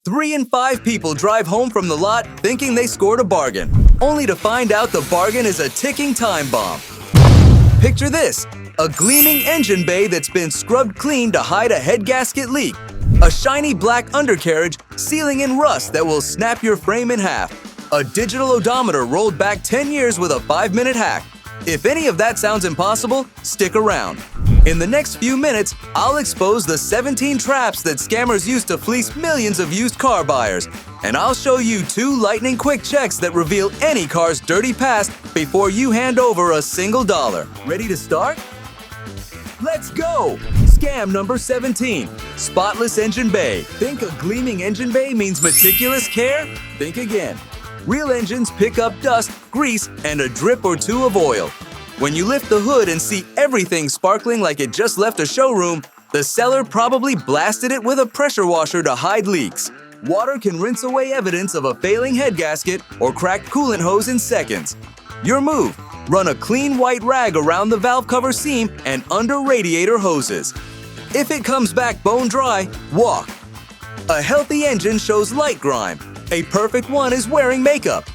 3 in 5 people drive home from the lot thinking they scored a bargain, only to find out the bargain is a ticking time bomb. Picture this, a gleaming engine bay that's been scrubbed clean to hide a head gasket leak, a shiny black undercarriage sealing in rust that will snap your frame in half, a digital odometer rolled back 10 years with a 5-minute hack. If any of that sounds impossible, stick around. In the next few minutes, I'll expose the 17 traps that scammers use to fleece millions of used car buyers. And I'll show you 2 lightning-quick checks that reveal any car's dirty past before you hand over a single dollar. Ready to start? Let's go! Scam number 17. Spotless Engine Bay. Think a gleaming engine bay means meticulous care? Think again. Real engines pick up dust, grease, and a drip or two of oil. When you lift the hood and see everything sparkling like it just left a showroom, the seller probably blasted it with a pressure washer to hide leaks. Water can rinse away evidence of a failing head gasket or cracked coolant hose in seconds. Your move: run a clean white rag around the valve cover seam and under radiator hoses. If it comes back bone dry, walk. A healthy engine shows light grime. A perfect one is wearing makeup.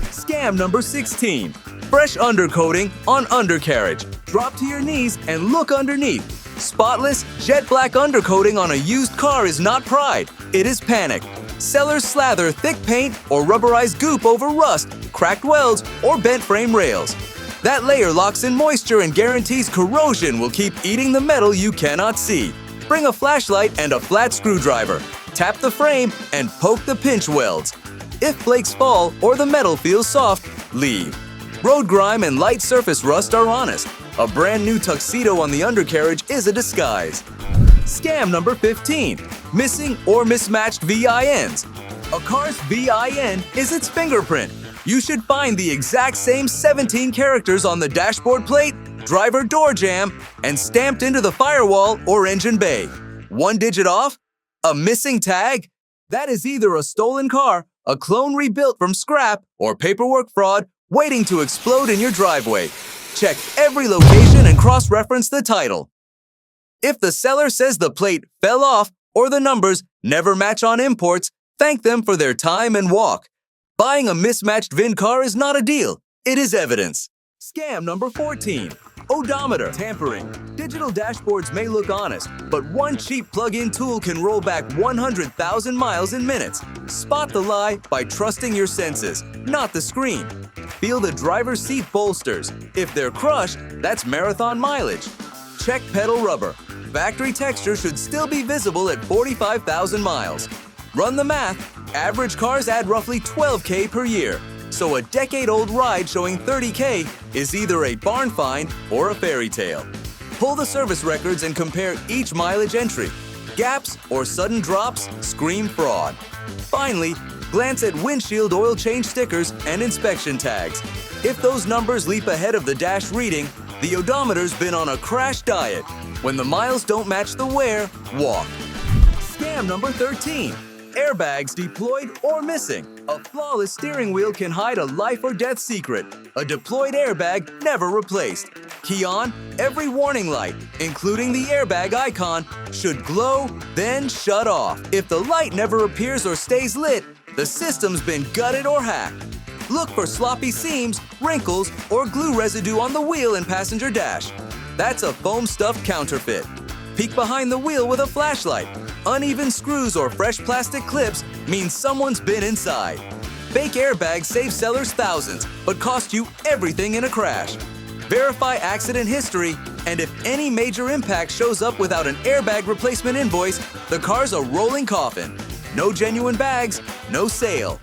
Scam number 16. Fresh undercoating on undercarriage. Drop to your knees and look underneath. Spotless, jet black undercoating on a used car is not pride, it is panic. Sellers slather thick paint or rubberized goop over rust, cracked welds, or bent frame rails. That layer locks in moisture and guarantees corrosion will keep eating the metal you cannot see. Bring a flashlight and a flat screwdriver. Tap the frame and poke the pinch welds. If flakes fall or the metal feels soft, leave. Road grime and light surface rust are honest. A brand new tuxedo on the undercarriage is a disguise. Scam number 15. Missing or mismatched VINs. A car's VIN is its fingerprint. You should find the exact same 17 characters on the dashboard plate, driver door jamb, and stamped into the firewall or engine bay. 1 digit off? A missing tag? That is either a stolen car, a clone rebuilt from scrap, or paperwork fraud waiting to explode in your driveway. Check every location and cross-reference the title. If the seller says the plate fell off or the numbers never match on imports, thank them for their time and walk. Buying a mismatched VIN car is not a deal, it is evidence. Scam number 14. Odometer Tampering. Digital dashboards may look honest, but one cheap plug-in tool can roll back 100,000 miles in minutes. Spot the lie by trusting your senses, not the screen. Feel the driver's seat bolsters. If they're crushed, that's marathon mileage. Check pedal rubber. Factory texture should still be visible at 45,000 miles. Run the math. Average cars add roughly 12K per year. So a decade-old ride showing 30K is either a barn find or a fairy tale. Pull the service records and compare each mileage entry. Gaps or sudden drops scream fraud. Finally, glance at windshield oil change stickers and inspection tags. If those numbers leap ahead of the dash reading, the odometer's been on a crash diet. When the miles don't match the wear, walk. Scam number 13. Airbags deployed or missing. A flawless steering wheel can hide a life or death secret. A deployed airbag never replaced. Key on, every warning light, including the airbag icon, should glow, then shut off. If the light never appears or stays lit, the system's been gutted or hacked. Look for sloppy seams, wrinkles, or glue residue on the wheel and passenger dash. That's a foam-stuffed counterfeit. Peek behind the wheel with a flashlight. Uneven screws or fresh plastic clips mean someone's been inside. Fake airbags save sellers thousands, but cost you everything in a crash. Verify accident history, and if any major impact shows up without an airbag replacement invoice, the car's a rolling coffin. No genuine bags, no sale.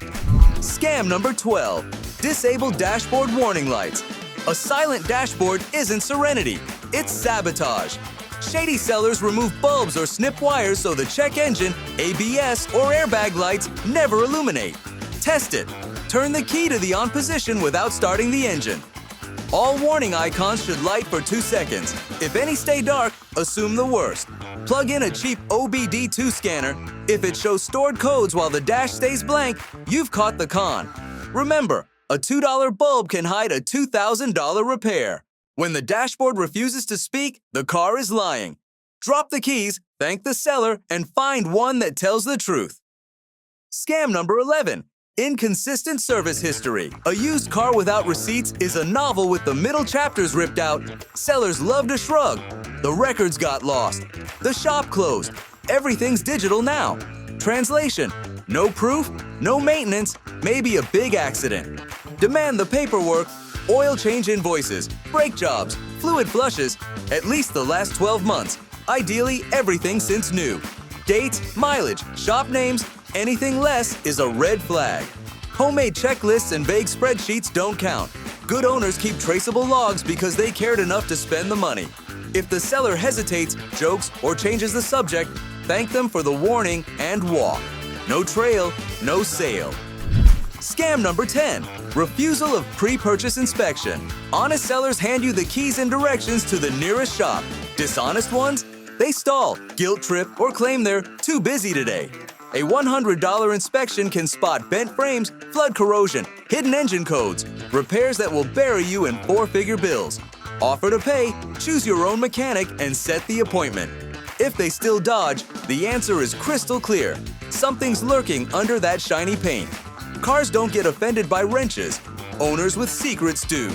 Scam number 12. Disable dashboard warning lights. A silent dashboard isn't serenity, it's sabotage. Shady sellers remove bulbs or snip wires so the check engine, ABS, or airbag lights never illuminate. Test it. Turn the key to the on position without starting the engine. All warning icons should light for 2 seconds. If any stay dark, assume the worst. Plug in a cheap OBD2 scanner. If it shows stored codes while the dash stays blank, you've caught the con. Remember, a $2 bulb can hide a $2,000 repair. When the dashboard refuses to speak, the car is lying. Drop the keys, thank the seller, and find one that tells the truth. Scam number 11. Inconsistent service history. A used car without receipts is a novel with the middle chapters ripped out. Sellers love to shrug. The records got lost. The shop closed. Everything's digital now. Translation: no proof, no maintenance, maybe a big accident. Demand the paperwork. Oil change invoices, brake jobs, fluid flushes, at least the last 12 months. Ideally, everything since new. Dates, mileage, shop names, anything less is a red flag. Homemade checklists and vague spreadsheets don't count. Good owners keep traceable logs because they cared enough to spend the money. If the seller hesitates, jokes, or changes the subject, thank them for the warning and walk. No trail, no sale. Scam number 10. Refusal of pre-purchase inspection. Honest sellers hand you the keys and directions to the nearest shop. Dishonest ones? They stall, guilt trip, or claim they're too busy today. A $100 inspection can spot bent frames, flood corrosion, hidden engine codes, repairs that will bury you in four-figure bills. Offer to pay, choose your own mechanic, and set the appointment. If they still dodge, the answer is crystal clear. Something's lurking under that shiny paint. Cars don't get offended by wrenches. Owners with secrets do.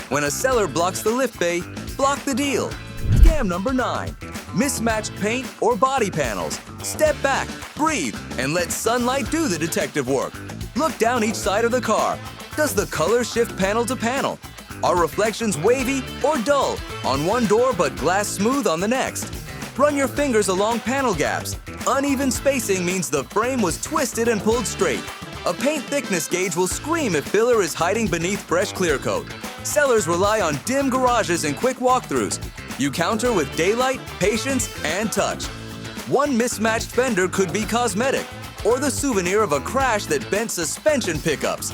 When a seller blocks the lift bay, block the deal. Scam number 9. Mismatched paint or body panels. Step back, breathe, and let sunlight do the detective work. Look down each side of the car. Does the color shift panel to panel? Are reflections wavy or dull on one door but glass smooth on the next? Run your fingers along panel gaps. Uneven spacing means the frame was twisted and pulled straight. A paint thickness gauge will scream if filler is hiding beneath fresh clear coat. Sellers rely on dim garages and quick walkthroughs. You counter with daylight, patience, and touch. One mismatched fender could be cosmetic, or the souvenir of a crash that bent suspension pickups.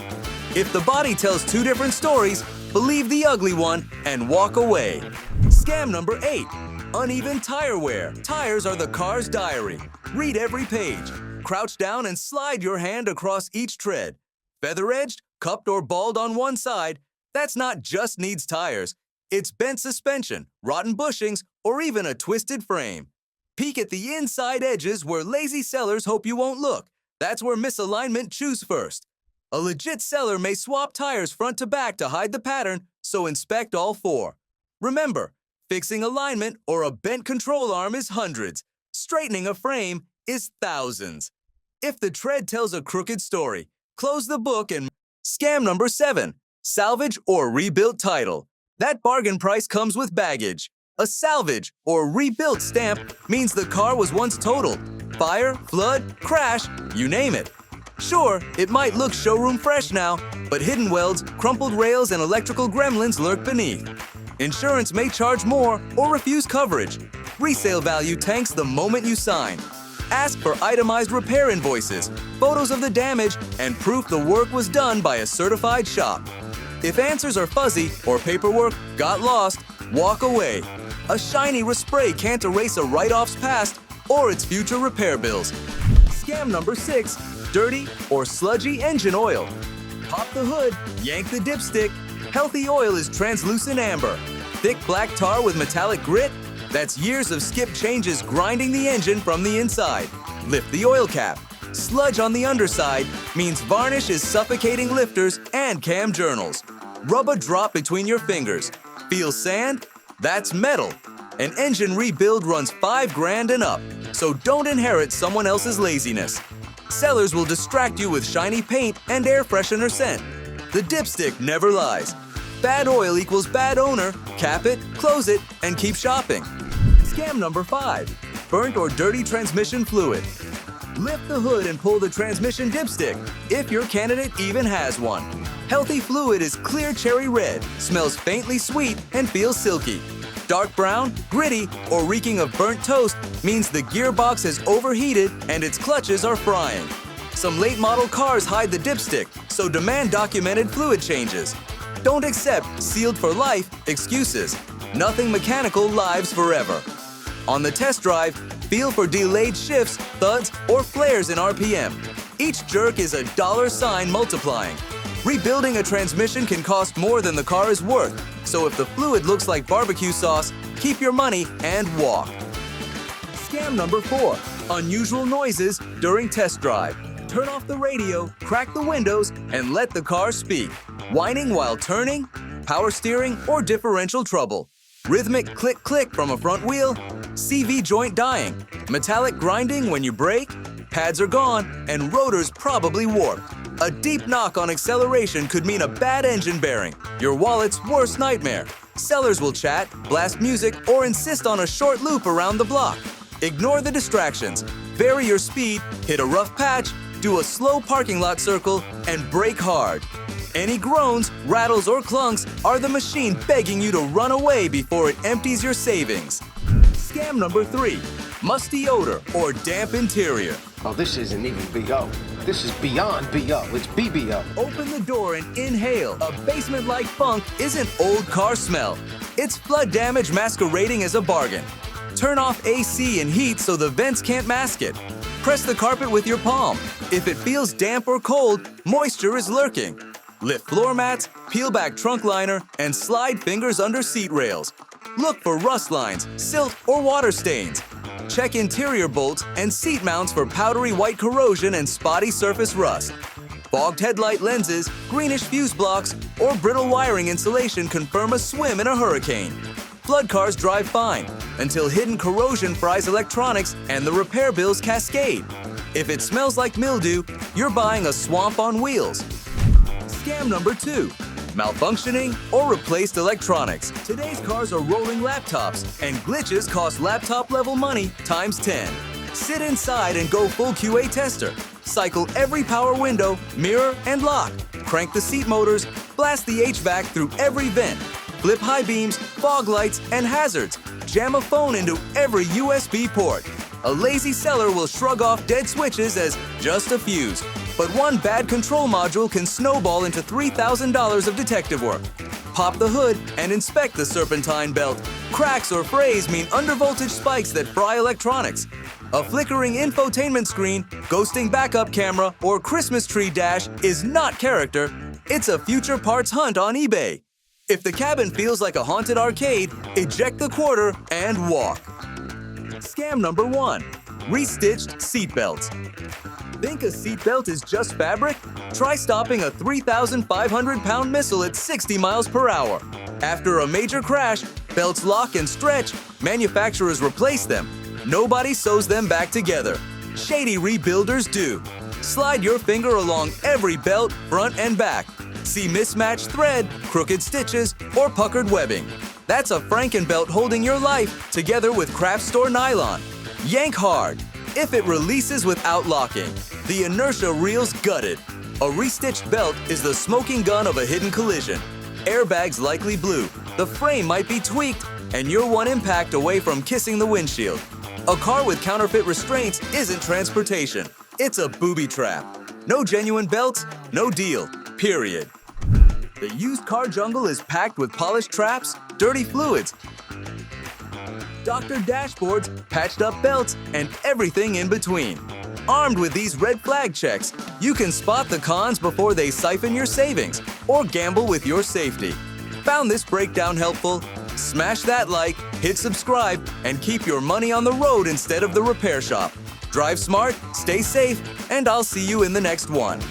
If the body tells two different stories, believe the ugly one and walk away. Scam number 8. Uneven tire wear. Tires are the car's diary. Read every page. Crouch down and slide your hand across each tread. Feather-edged, cupped, or bald on one side, that's not just needs tires. It's bent suspension, rotten bushings, or even a twisted frame. Peek at the inside edges where lazy sellers hope you won't look. That's where misalignment chews first. A legit seller may swap tires front to back to hide the pattern, so inspect all 4. Remember, fixing alignment or a bent control arm is hundreds. Straightening a frame is thousands. If the tread tells a crooked story, close the book and... Scam number 7. Salvage or rebuilt title. That bargain price comes with baggage. A salvage or rebuilt stamp means the car was once totaled. Fire, flood, crash, you name it. Sure, it might look showroom fresh now, but hidden welds, crumpled rails, and electrical gremlins lurk beneath. Insurance may charge more or refuse coverage. Resale value tanks the moment you sign. Ask for itemized repair invoices, photos of the damage, and proof the work was done by a certified shop. If answers are fuzzy or paperwork got lost, walk away. A shiny respray can't erase a write-off's past or its future repair bills. Scam number 6. Dirty or sludgy engine oil. Pop the hood, yank the dipstick. Healthy oil is translucent amber. Thick black tar with metallic grit? That's years of skip changes grinding the engine from the inside. Lift the oil cap. Sludge on the underside means varnish is suffocating lifters and cam journals. Rub a drop between your fingers. Feel sand? That's metal. An engine rebuild runs $5,000 and up, so don't inherit someone else's laziness. Sellers will distract you with shiny paint and air freshener scent. The dipstick never lies. Bad oil equals bad owner. Cap it, close it, and keep shopping. Scam number 5. Burnt or dirty transmission fluid. Lift the hood and pull the transmission dipstick, if your candidate even has one. Healthy fluid is clear cherry red, smells faintly sweet, and feels silky. Dark brown, gritty, or reeking of burnt toast means the gearbox has overheated and its clutches are frying. Some late model cars hide the dipstick, so demand documented fluid changes. Don't accept sealed for life excuses. Nothing mechanical lives forever. On the test drive, feel for delayed shifts, thuds, or flares in RPM. Each jerk is a $ multiplying. Rebuilding a transmission can cost more than the car is worth, so if the fluid looks like barbecue sauce, keep your money and walk. Scam number 4. Unusual noises during test drive. Turn off the radio, crack the windows, and let the car speak. Whining while turning, power steering, or differential trouble. Rhythmic click-click from a front wheel, CV joint dying, metallic grinding when you brake, pads are gone, and rotors probably warped. A deep knock on acceleration could mean a bad engine bearing, your wallet's worst nightmare. Sellers will chat, blast music, or insist on a short loop around the block. Ignore the distractions, vary your speed, hit a rough patch, do a slow parking lot circle, and brake hard. Any groans, rattles, or clunks are the machine begging you to run away before it empties your savings. Scam number 3, musty odor or damp interior. Oh, this isn't even BO. This is beyond BO. It's BBO. Open the door and inhale. A basement-like funk isn't old car smell. It's flood damage masquerading as a bargain. Turn off AC and heat so the vents can't mask it. Press the carpet with your palm. If it feels damp or cold, moisture is lurking. Lift floor mats, peel back trunk liner, and slide fingers under seat rails. Look for rust lines, silt, or water stains. Check interior bolts and seat mounts for powdery white corrosion and spotty surface rust. Fogged headlight lenses, greenish fuse blocks, or brittle wiring insulation confirm a swim in a hurricane. Flood cars drive fine until hidden corrosion fries electronics and the repair bills cascade. If it smells like mildew, you're buying a swamp on wheels. Scam number 2, malfunctioning or replaced electronics. Today's cars are rolling laptops, and glitches cost laptop-level money times 10. Sit inside and go full QA tester. Cycle every power window, mirror, and lock. Crank the seat motors, blast the HVAC through every vent. Flip high beams, fog lights, and hazards. Jam a phone into every USB port. A lazy seller will shrug off dead switches as just a fuse. But one bad control module can snowball into $3,000 of detective work. Pop the hood and inspect the serpentine belt. Cracks or frays mean undervoltage spikes that fry electronics. A flickering infotainment screen, ghosting backup camera, or Christmas tree dash is not character. It's a future parts hunt on eBay. If the cabin feels like a haunted arcade, eject the quarter and walk. Scam number 1, Restitched seatbelts. Think a seatbelt is just fabric? Try stopping a 3,500-pound missile at 60 miles per hour. After a major crash, belts lock and stretch, manufacturers replace them. Nobody sews them back together. Shady rebuilders do. Slide your finger along every belt, front and back. See mismatched thread, crooked stitches, or puckered webbing. That's a Frankenbelt holding your life together with craft store nylon. Yank hard. If it releases without locking, the inertia reel's gutted. A restitched belt is the smoking gun of a hidden collision. Airbags likely blew, the frame might be tweaked, and you're one impact away from kissing the windshield. A car with counterfeit restraints isn't transportation. It's a booby trap. No genuine belts, no deal. Period. The used car jungle is packed with polished traps, dirty fluids, doctored dashboards, patched up belts, and everything in between. Armed with these red flag checks, you can spot the cons before they siphon your savings or gamble with your safety. Found this breakdown helpful? Smash that like, hit subscribe, and keep your money on the road instead of the repair shop. Drive smart, stay safe, and I'll see you in the next one.